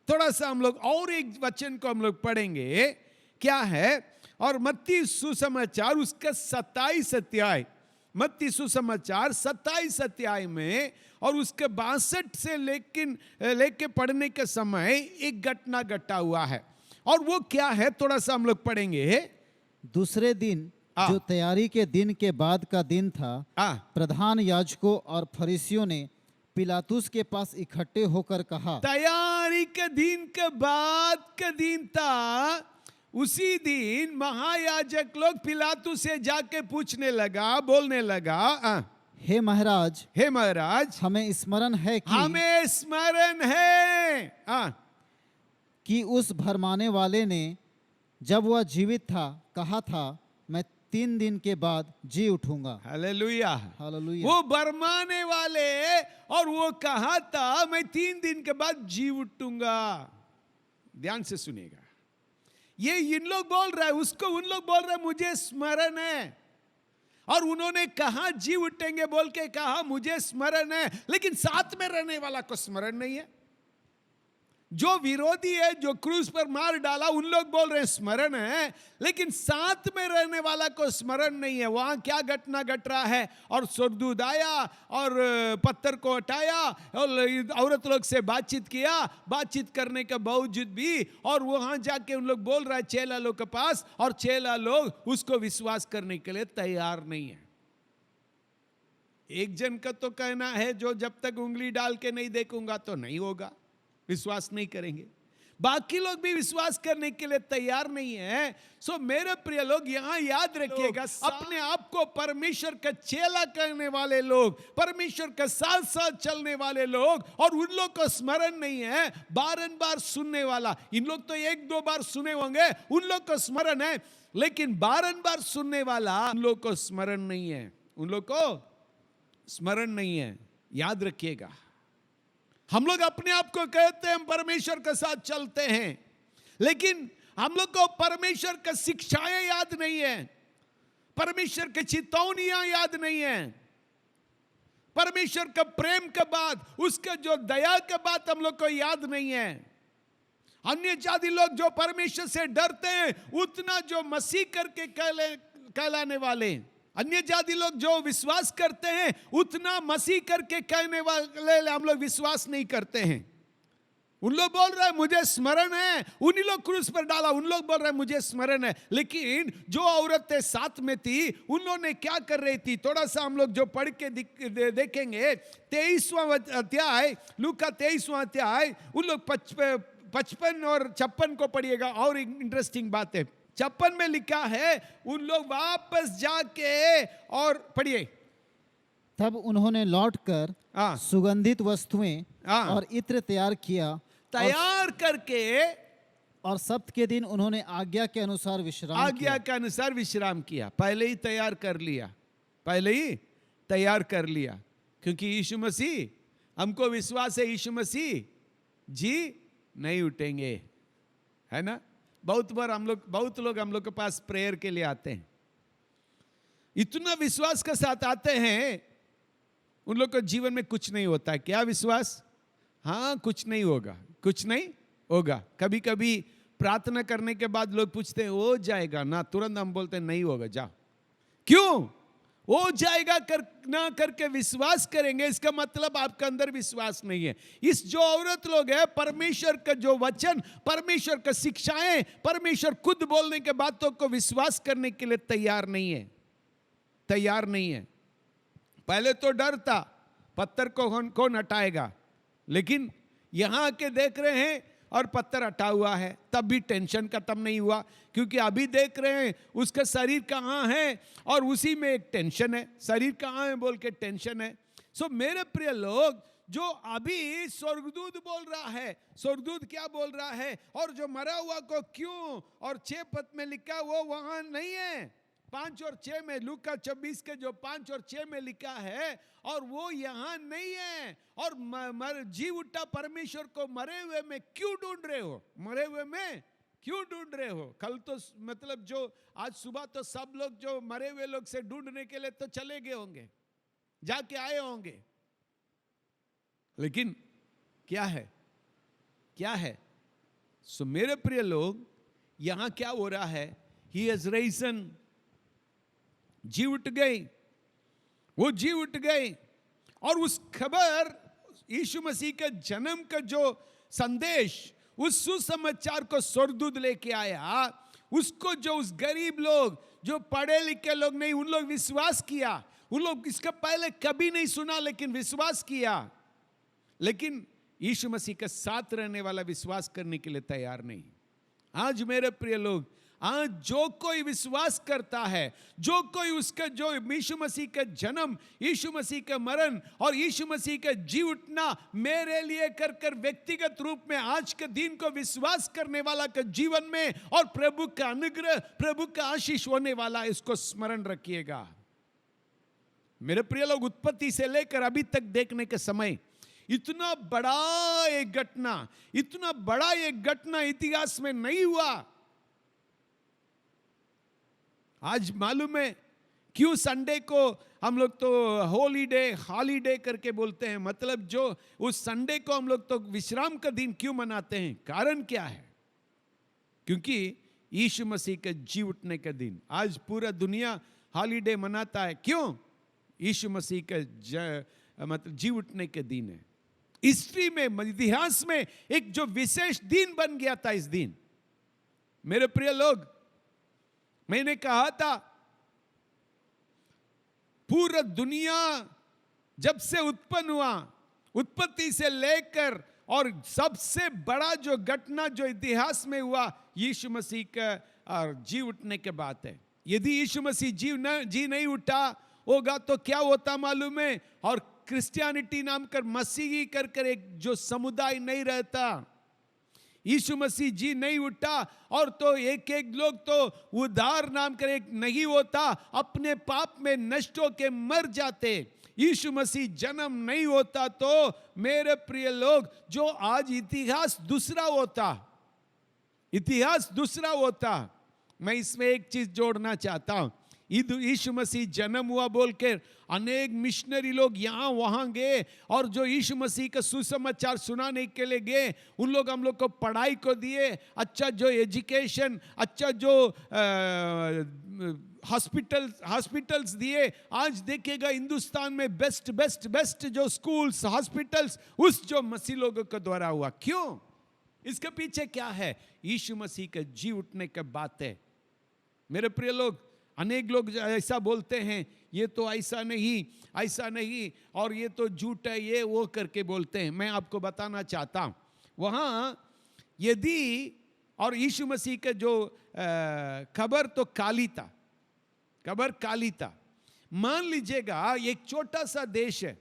थोड़ा सा हम लोग और एक वचन को हम लोग पढ़ेंगे, क्या है, और मत्ती सुसमाचार उसका 27 अध्याय, मत्ती सुसमाचार 27 अध्याय में, और उसके 62 से लेके पढ़ने के समय एक घटना घटा हुआ है, और वो क्या है थोड़ा सा हम लोग पढ़ेंगे। दूसरे दिन जो तैयारी के दिन के बाद का दिन था, प्रधान याजकों और फरीसियों ने पिलातुस के पास इकट्ठे होकर कहा, तैयारी के दिन के बाद का दिन था, उसी दिन महायाजक लोग पिलातुस से जाके पूछने लगा, बोलने लगा, हे महाराज, हमें स्मरण है कि उस भरमाने वाले ने जब वह जीवित था कहा था, मैं 3 दिन के बाद जी उठूंगा। हालेलुया। हालेलुया। वो बरमाने वाले, और वो कहा था मैं 3 दिन के बाद जी उठूंगा। ध्यान से सुनिएगा, ये इन लोग बोल रहा है, उसको उन लोग बोल रहे हैं मुझे स्मरण है, और उन्होंने कहा जी उठेंगे बोल के कहा मुझे स्मरण है, लेकिन साथ में रहने वाला को स्मरण नहीं है। जो विरोधी है, जो क्रूस पर मार डाला, उन लोग बोल रहे हैं स्मरण है, लेकिन साथ में रहने वाला को स्मरण नहीं है। वहां क्या घटना घट रहा है, और स्वर्गदूत आया और पत्थर को हटाया और औरत लोग से बातचीत किया, बातचीत करने के बावजूद भी, और वहां जाके उन लोग बोल रहा है चेला लोग के पास, और चेला लोग उसको विश्वास करने के लिए तैयार नहीं है। एक जन का तो कहना है जो जब तक उंगली डाल के नहीं देखूंगा तो नहीं होगा, विश्वास नहीं करेंगे। बाकी लोग भी विश्वास करने के लिए तैयार नहीं है। सो मेरे प्रिय लोग, यहां याद रखिएगा, अपने आप को परमेश्वर का चेला करने वाले लोग, परमेश्वर के साथ साथ चलने वाले लोग, और उन लोग को स्मरण नहीं है, बारंबार सुनने वाला। इन लोग तो 1-2 बार सुने होंगे, उन लोग को स्मरण है, लेकिन बारंबार सुनने वाला उन लोग को स्मरण नहीं है, उन लोग को स्मरण नहीं है। याद रखिएगा, हम लोग अपने आप को कहते हैं हम परमेश्वर के साथ चलते हैं, लेकिन हम लोग को परमेश्वर की शिक्षाएं याद नहीं है, परमेश्वर की चेतावनियां याद नहीं है, परमेश्वर का प्रेम के बाद, उसके जो दया के बाद हम लोग को याद नहीं है। अन्य जाति लोग जो परमेश्वर से डरते हैं, उतना जो मसीह करके कहलाने वाले, अन्य जाति लोग जो विश्वास करते हैं, उतना मसीह करके कहने वाले हम लोग विश्वास नहीं करते हैं। उन लोग बोल रहे हैं मुझे स्मरण है, उन्हीं लोग क्रूस पर डाला, उन लोग बोल रहे हैं मुझे स्मरण है, लेकिन जो औरतें साथ में थी, उन्होंने क्या कर रही थी, थोड़ा सा हम लोग जो पढ़ के देखेंगे, 23वां अध्याय, लूका 23वां अध्याय, उन लोग 55 और 56 को पढ़िएगा। और इंटरेस्टिंग बात है, 56 में लिखा है, उन लोग वापस जाके, और पढ़िए, तब उन्होंने लौटकर सुगंधित वस्तुएं और इत्र तैयार किया, तैयार करके, और सब्त के दिन उन्होंने आज्ञा के अनुसार विश्राम किया। पहले ही तैयार कर लिया, पहले ही तैयार कर लिया, क्योंकि यीशु मसीह, हमको विश्वास है यीशु मसीह जी नहीं उठेंगे, है ना। बहुत बार बहुत लोग हम लोग के पास प्रेयर के लिए आते हैं, इतना विश्वास के साथ आते हैं, उन लोग के जीवन में कुछ नहीं होता है। क्या विश्वास? हाँ, कुछ नहीं होगा, कुछ नहीं होगा। कभी कभी प्रार्थना करने के बाद लोग पूछते हैं हो जाएगा ना, तुरंत हम बोलते हैं नहीं होगा, जाओ। क्यों? हो जाएगा ना करके विश्वास करेंगे, इसका मतलब आपके अंदर विश्वास नहीं है। इस जो औरत लोग है, परमेश्वर का जो वचन, परमेश्वर का शिक्षाएं, परमेश्वर खुद बोलने के बातों को विश्वास करने के लिए तैयार नहीं है, तैयार नहीं है। पहले तो डर था, पत्थर को कौन हटाएगा, लेकिन यहां आके देख रहे हैं और पत्थर हटा हुआ है, तब भी टेंशन खत्म नहीं हुआ, क्योंकि अभी देख रहे हैं उसका शरीर कहाँ है, और उसी में एक टेंशन है, शरीर कहाँ है बोल के टेंशन है। सो मेरे प्रिय लोग, जो अभी स्वर्गदूत बोल रहा है, स्वर्गदूत क्या बोल रहा है, और जो मरा हुआ को क्यों, और 6 पद में लिखा वो वहां नहीं है, 5 और 6 में, लूका 24 के जो 5 और 6 में लिखा है, और वो यहां नहीं है। और जी उठा परमेश्वर को मरे हुए में क्यों ढूंढ रहे हो, मरे हुए में क्यों ढूंढ रहे हो? कल तो मतलब जो आज सुबह तो सब लोग जो मरे हुए लोग से ढूंढने के लिए तो चले गए होंगे, जाके आए होंगे, लेकिन क्या है, क्या है? सो मेरे प्रिय लोग, यहां क्या हो रहा है, ही हैज राइजन, जी उठ गई, वो जी उठ गई। और उस खबर, यीशु मसीह के जन्म का जो संदेश, उस सुसमाचार को स्वर्गदूत लेके आया, उसको जो उस गरीब लोग, जो पढ़े लिखे लोग नहीं, उन लोग विश्वास किया। उन लोग इसका पहले कभी नहीं सुना, लेकिन विश्वास किया। लेकिन यीशु मसीह के साथ रहने वाला विश्वास करने के लिए तैयार नहीं। आज मेरे प्रिय लोग, आज जो कोई विश्वास करता है, जो कोई उसका जो यीशु मसीह का जन्म, यीशु मसीह का मरण और यीशु मसीह का जी उठना मेरे लिए कर कर व्यक्तिगत रूप में आज के दिन को विश्वास करने वाला का जीवन में और प्रभु का अनुग्रह, प्रभु का आशीष होने वाला, इसको स्मरण रखिएगा। मेरे प्रिय लोग, उत्पत्ति से लेकर अभी तक देखने के समय इतना बड़ा एक घटना, इतना बड़ा एक घटना इतिहास में नहीं हुआ। आज मालूम है क्यों संडे को हम लोग तो हॉलीडे करके बोलते हैं, मतलब जो उस संडे को हम लोग तो विश्राम का दिन क्यों मनाते हैं? कारण क्या है? क्योंकि यीशु मसीह के जी उठने का दिन। आज पूरा दुनिया हॉलीडे मनाता है, क्यों? यीशु मसीह का मतलब जी उठने के दिन है। हिस्ट्री में, इतिहास में एक जो विशेष दिन बन गया था इस दिन। मेरे प्रिय लोग, मैंने कहा था पूरा दुनिया जब से उत्पन्न हुआ, उत्पत्ति से लेकर और सबसे बड़ा जो घटना जो इतिहास में हुआ यीशु मसीह का और जी उठने के बात है। यदि यीशु मसीह जी नहीं उठा होगा तो क्या होता मालूम है? और क्रिश्चियनिटी नाम कर मसीही कर कर एक जो समुदाय नहीं रहता, यीशु मसीह जी नहीं उठा और तो एक एक लोग तो उद्धार नाम कर एक नहीं होता, अपने पाप में नष्ट होके मर जाते। यीशु मसीह जन्म नहीं होता तो मेरे प्रिय लोग, जो आज इतिहास दूसरा होता, इतिहास दूसरा होता। मैं इसमें एक चीज जोड़ना चाहता हूं। यीशु मसीह जन्म हुआ बोल के अनेक मिशनरी लोग यहाँ वहाँ गए और जो यीशु मसीह का सुसमाचार सुनाने के लिए गए, उन लोग हम लोग को पढ़ाई को दिए, अच्छा जो एजुकेशन, अच्छा जो हॉस्पिटल्स दिए। आज देखिएगा हिंदुस्तान में बेस्ट जो स्कूल्स, हॉस्पिटल्स उस जो मसीह लोगों के द्वारा हुआ। क्यों? इसके पीछे क्या है? यीशु मसीह के जी उठने की बात है। मेरे प्रिय लोग, अनेक लोग ऐसा बोलते हैं, ये तो ऐसा नहीं और ये तो झूठ है, ये वो करके बोलते हैं। मैं आपको बताना चाहता हूं, वहां यदि और यीशु मसीह का जो कब्र तो काली था, कब्र काली था। मान लीजिएगा एक छोटा सा देश है,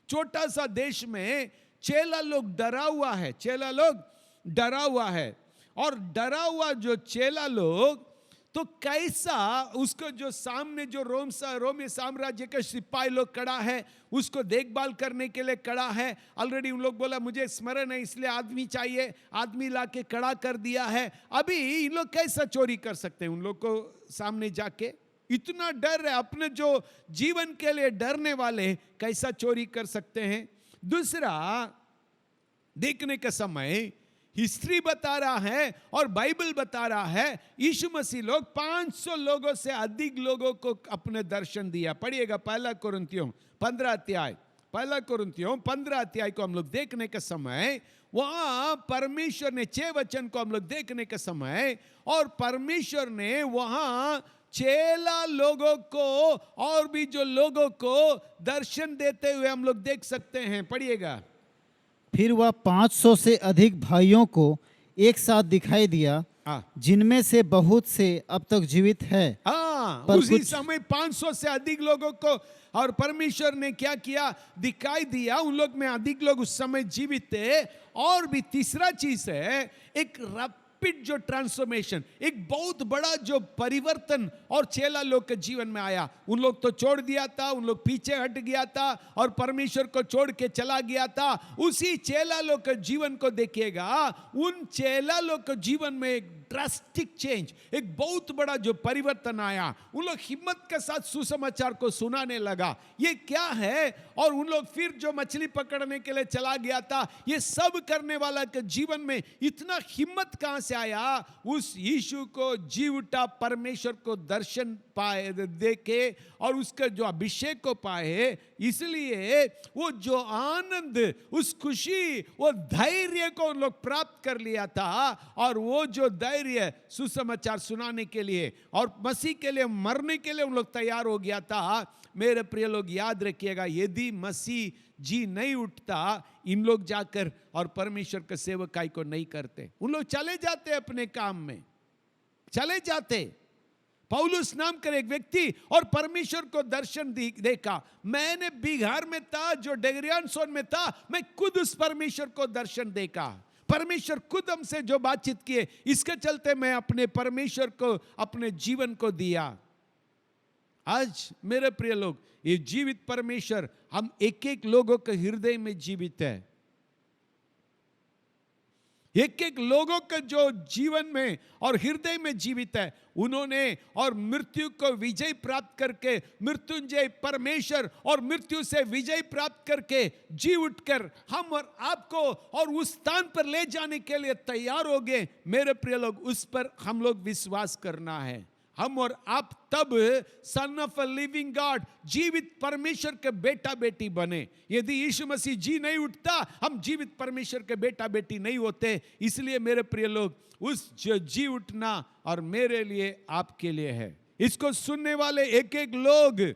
छोटा सा देश में चेला लोग डरा हुआ है, चेला लोग डरा हुआ है और डरा हुआ जो चेला लोग तो कैसा उसको जो सामने जो रोमी साम्राज्य का सिपाही लोग खड़ा है, उसको देखभाल करने के लिए खड़ा है। ऑलरेडी उन लोग बोला मुझे स्मरण है इसलिए आदमी चाहिए, आदमी लाके खड़ा कर दिया है। अभी इन लोग कैसा चोरी कर सकते हैं? उन लोग को सामने जाके इतना डर है, अपने जो जीवन के लिए डरने वाले कैसा चोरी कर सकते हैं? दूसरा, देखने का समय हिस्ट्री बता रहा है और बाइबल बता रहा है, यीशु मसीह लोग 500 लोगों से अधिक लोगों को अपने दर्शन दिया। पढ़िएगा पहला कुरिन्थियों 15 अध्याय, पहला कुरिन्थियों 15 अध्याय को हम लोग देखने के समय, वहां परमेश्वर ने 6 वचन को हम लोग देखने के समय, और परमेश्वर ने वहां चेला लोगों को और भी जो लोगों को दर्शन देते हुए हम लोग देख सकते हैं। पढ़िएगा। फिर वह 500 से अधिक भाइयों को एक साथ दिखाई दिया, जिनमें से बहुत से अब तक जीवित है। उसी समय 500 से अधिक लोगों को और परमेश्वर ने क्या किया? दिखाई दिया। उन लोग में अधिक लोग उस समय जीवित थे। और भी तीसरा चीज है, एक रैपिड जो ट्रांसफॉर्मेशन, एक बहुत बड़ा जो परिवर्तन और चेला लोग के जीवन में आया। उन लोग तो छोड़ दिया था, उन लोग पीछे हट गया था और परमेश्वर को छोड़ के चला गया था। उसी चेला लोग के जीवन को देखिएगा, उन चेला लोग के जीवन में एक ड्रास्टिक चेंज, एक बहुत बड़ा जो परिवर्तन आया। उन लोग हिम्मत के साथ सुसमाचार को सुनाने लगा। ये क्या है? और उन लोग फिर जो मछली पकड़ने के लिए चला गया था, ये सब करने वाला के जीवन में इतना हिम्मत कहां से आया? उस यीशु को जी उठा परमेश्वर को दर्शन पाए, देखे और उसका जो अभिषेक को पाए। इसलिए वो जो आनंद, उस खुशी, वो धैर्य को उन लोग प्राप्त कर लिया था। और वो जो धैर्य सुसमाचार सुनाने के लिए और मसीह के लिए मरने के लिए उन लोग तैयार हो गया था। मेरे प्रिय लोग याद रखिएगा, यदि मसीह जी नहीं उठता, इन लोग जाकर और परमेश्वर के सेवकाई को नहीं करते। उन लोग चले जाते अपने काम में। चले जाते। पौलुस नाम का एक व्यक्ति और परमेश्वर को दर्शन देखा। मैंने बिहार में था, जो डेगरियानसोन में था, मैं खुद उस परमेश्वर को दर्शन देखा। परमेश्वर खुद हमसे जो बातचीत किए, इसके चलते मैं अपने परमेश्वर को अपने जीवन को दिया। आज मेरे प्रिय लोग, ये जीवित परमेश्वर हम एक एक लोगों के हृदय में जीवित है। एक एक लोगों के जो जीवन में और हृदय में जीवित है, उन्होंने और मृत्यु को विजय प्राप्त करके, मृत्युंजय परमेश्वर और मृत्यु से विजय प्राप्त करके जी उठकर हम और आपको और उस स्थान पर ले जाने के लिए तैयार हो गए। मेरे प्रिय लोग, उस पर हम लोग विश्वास करना है। हम और आप तब son of a living God, जीवित परमेश्वर के बेटा बेटी बने। यदि यीशु मसीह जी नहीं उठता, हम जीवित परमेश्वर के बेटा बेटी नहीं होते। इसलिए मेरे प्रिय लोग, उस जो जी उठना और मेरे लिए आपके लिए है। इसको सुनने वाले एक एक लोग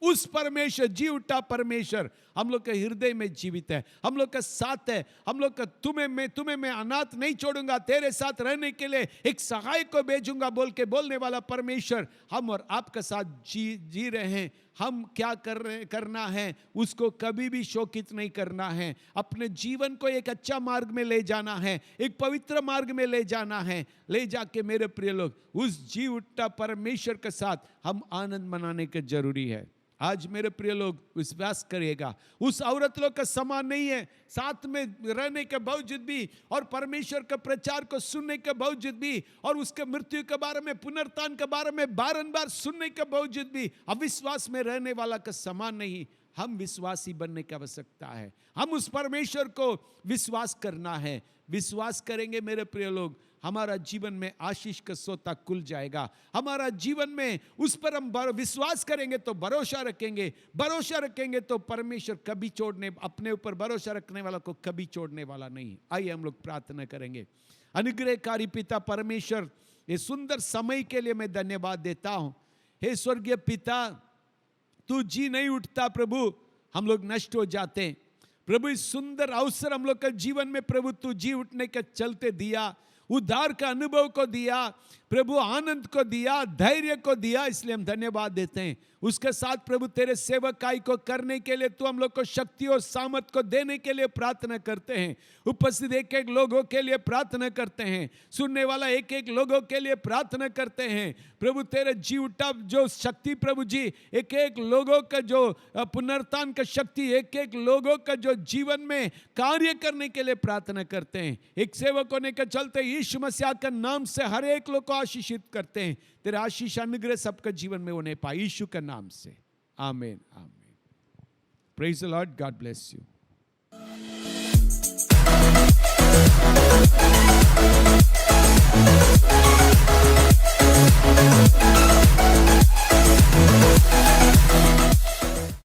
उस परमेश्वर, जी उठा परमेश्वर हम लोग के हृदय में जीवित है, हम लोग का साथ है। हम लोग का तुम्हें मैं अनाथ नहीं छोड़ूंगा, तेरे साथ रहने के लिए एक सहायक को भेजूंगा बोल के बोलने वाला परमेश्वर हम और आपका साथ जी रहे हैं। हम क्या करना है, उसको कभी भी शोकित नहीं करना है। अपने जीवन को एक अच्छा मार्ग में ले जाना है, एक पवित्र मार्ग में ले जाना है। ले जाके मेरे प्रिय लोग, उस जी उठा परमेश्वर के साथ हम आनंद मनाने के जरूरी है। आज मेरे प्रिय लोग विश्वास करिएगा, उस औरत लोग का समान नहीं है। साथ में रहने के बावजूद भी और परमेश्वर के प्रचार को सुनने के बावजूद भी और उसके मृत्यु के बारे में, पुनरुत्थान के बारे में बारंबार सुनने के बावजूद भी अविश्वास में रहने वाला का समान नहीं। हम विश्वासी बनने की आवश्यकता है। हम उस परमेश्वर को विश्वास करना है। विश्वास करेंगे मेरे प्रिय लोग, हमारा जीवन में आशीष का सोता खुल जाएगा। हमारा जीवन में उस पर हम विश्वास करेंगे तो भरोसा रखेंगे तो परमेश्वर कभी छोड़ने, अपने ऊपर भरोसा रखने वाला को कभी छोड़ने वाला नहीं। आइए हम लोग प्रार्थना करेंगे। अनुग्रहकारी पिता परमेश्वर, ये सुंदर समय के लिए मैं धन्यवाद देता हूं। हे स्वर्गीय पिता, तू जी नहीं उठता प्रभु, हम लोग नष्ट हो जाते हैं प्रभु। इस सुंदर अवसर हम लोग का जीवन में प्रभु तू जी उठने के चलते दिया, उद्धार का अनुभव को दिया प्रभु, आनंद को दिया, धैर्य को दिया, इसलिए हम धन्यवाद देते हैं। उसके साथ प्रभु तेरे सेवकाई को करने के लिए तू हम लोग को शक्ति और सामर्थ को देने के लिए प्रार्थना करते हैं। उपस्थित एक एक लोगों के लिए प्रार्थना करते हैं, सुनने वाला एक एक लोगों के लिए प्रार्थना करते हैं प्रभु। तेरे जी उठा जो शक्ति प्रभु जी, एक एक लोगों का जो पुनरुत्थान का शक्ति, एक एक लोगों का जो जीवन में कार्य करने के लिए प्रार्थना करते हैं। एक सेवक होने के चलते यीशु मसीह के नाम से हर एक लोग को आशीषित करते हैं। तेरा आशीष अनुग्रह सबका जीवन में होने पाए यीशु के नाम से, आमीन आमीन। Praise the Lord, God bless you.